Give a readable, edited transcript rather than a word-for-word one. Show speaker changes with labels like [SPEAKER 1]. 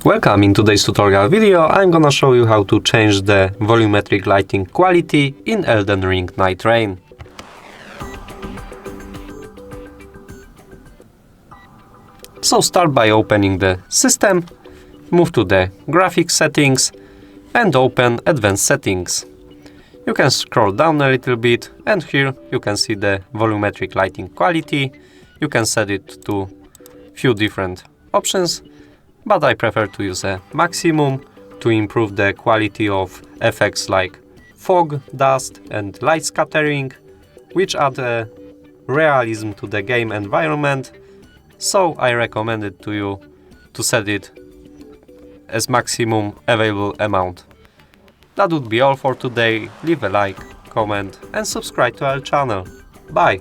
[SPEAKER 1] Welcome. In today's tutorial video I'm gonna show you how to change the volumetric lighting quality in Elden Ring Nightreign. So start by opening the system, move to the graphics settings and open advanced settings. You can scroll down a little bit and here you can see the volumetric lighting quality. You can set it to few different options, but I prefer to use a maximum to improve the quality of effects like fog, dust and light scattering, which add a realism to the game environment. So I recommend it to you to set it as maximum available amount. That would be all for today. Leave a like, comment and subscribe to our channel. Bye!